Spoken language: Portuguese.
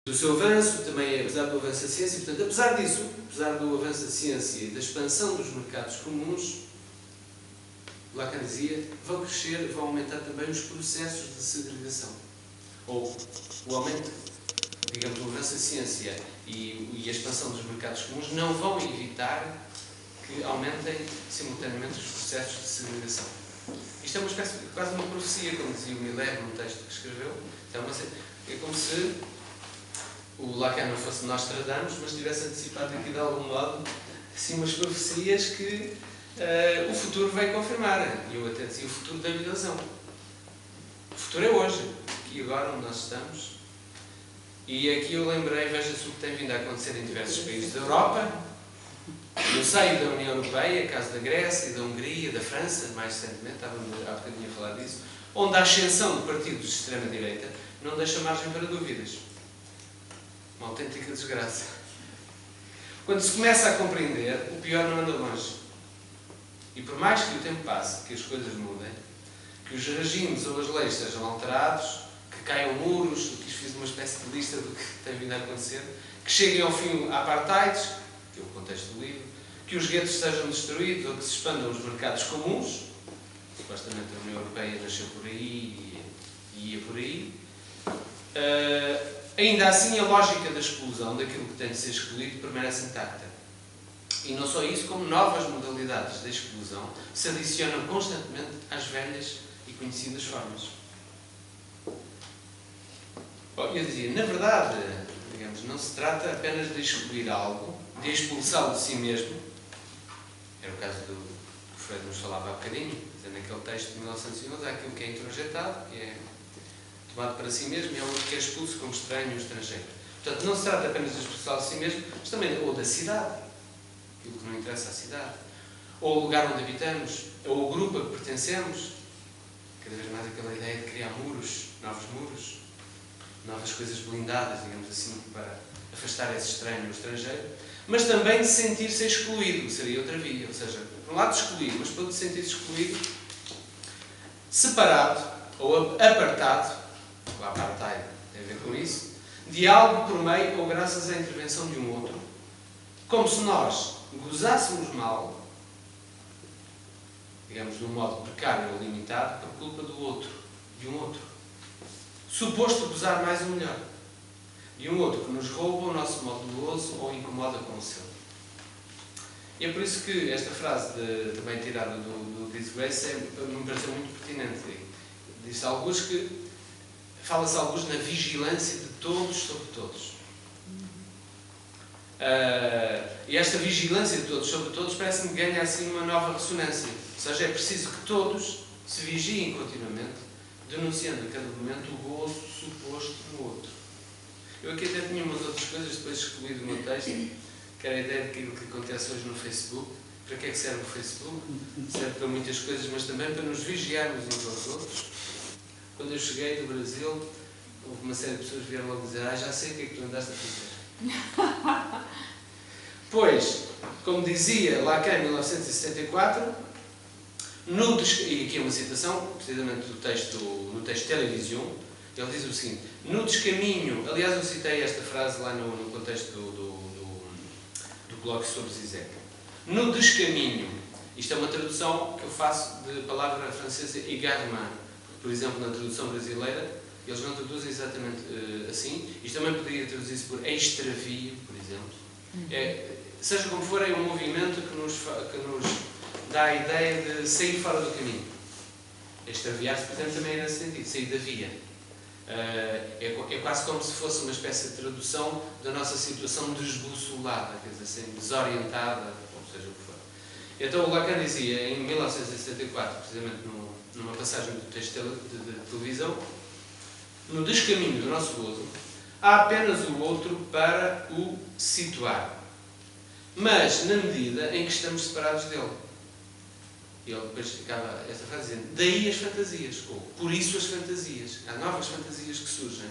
do seu avanço, também apesar do avanço da ciência. Portanto, apesar disso, apesar do avanço da ciência e da expansão dos mercados comuns, Lacan dizia, vão crescer, vão aumentar também os processos de segregação. Ou o aumento, digamos, do avanço da ciência e a expansão dos mercados comuns não vão evitar que aumentem simultaneamente os processos de segregação. Isto é uma espécie, quase uma profecia, como dizia o Miller no texto que escreveu. É como se o Lacan não fosse Nostradamus, mas tivesse antecipado aqui de algum modo assim, umas profecias que o futuro vai confirmar. E eu até dizia, o futuro tem razão. O futuro é hoje, aqui e agora, onde nós estamos. E aqui eu lembrei, veja-se o que tem vindo a acontecer em diversos países da Europa, no seio da União Europeia, caso da Grécia, da Hungria, da França, mais recentemente, estávamos há bocadinho a falar disso, onde a ascensão de partidos de extrema-direita não deixa margem para dúvidas. Uma autêntica desgraça. Quando se começa a compreender, o pior não anda longe. E por mais que o tempo passe, que as coisas mudem, que os regimes ou as leis sejam alterados, que caiam muros, que fiz uma espécie de lista do que tem vindo a acontecer, que cheguem ao fim a apartheids, que é o contexto do livro, que os guetos sejam destruídos ou que se expandam os mercados comuns, supostamente a União Europeia nasceu por aí e ia por aí, ainda assim a lógica da exclusão daquilo que tem de ser excluído permanece intacta. E não só isso, como novas modalidades de exclusão se adicionam constantemente às velhas e conhecidas formas. Bom, eu dizia, na verdade, digamos, não se trata apenas de excluir algo, de expulsá-lo de si mesmo. Era o caso do que Freud nos falava há bocadinho, naquele texto de 1911, há aquilo que é introjetado, que é tomado para si mesmo, e há outro que é expulso como estranho ou estrangeiro. Portanto, não se trata apenas de expulsá-lo de si mesmo, mas também ou da cidade, aquilo que não interessa à cidade, ou o lugar onde habitamos, ou o grupo a que pertencemos, cada vez mais aquela ideia de criar muros, novas coisas blindadas, digamos assim, para afastar esse estranho ou estrangeiro, mas também de sentir-se excluído, seria outra via, ou seja, por um lado excluído, mas por outro sentir-se excluído, separado ou apartado, o apartheid tem a ver com isso, de algo por meio ou graças à intervenção de um outro, como se nós gozássemos mal, digamos de um modo precário ou limitado, por culpa do outro, de um outro, suposto gozar mais ou melhor, de um outro que nos rouba o nosso modo de gozo ou incomoda com o seu. E é por isso que esta frase, também tirada do Diz Grace, me pareceu muito pertinente. Diz-se alguns que fala-se alguns na vigilância de todos sobre todos. E esta vigilância de todos sobre todos parece-me que ganha assim uma nova ressonância. Ou seja, é preciso que todos se vigiem continuamente, denunciando a cada momento o gozo suposto no outro. Eu aqui até tinha umas outras coisas, depois excluí do meu texto, que era a ideia daquilo que acontece hoje no Facebook. Para que é que serve o Facebook? Serve para muitas coisas, mas também para nos vigiarmos uns aos outros. Quando eu cheguei do Brasil, houve uma série de pessoas que vieram logo dizer: já sei o que é que tu andaste a fazer. Pois, como dizia Lacan em 1974, e aqui é uma citação, precisamente no texto Television, ele diz o seguinte: no descaminho, aliás eu citei esta frase lá no contexto do colóquio sobre Zizek, no descaminho, isto é uma tradução que eu faço de palavra francesa égarement, por exemplo na tradução brasileira, eles não traduzem exatamente assim, isto também poderia traduzir-se por extravio, por exemplo. Seja como for, é um movimento que nos dá a ideia de sair fora do caminho. Extraviar-se, por exemplo, também é nesse sentido, sair da via. É quase como se fosse uma espécie de tradução da nossa situação desbussolada, quer dizer, assim, desorientada, ou seja o que for. Então o Lacan dizia, em 1974, precisamente numa passagem do texto de televisão, no descaminho do nosso gozo, há apenas o outro para o situar, mas na medida em que estamos separados dele. E ele depois acaba esta frase dizendo: daí as fantasias, ou por isso as fantasias. Há novas fantasias que surgem.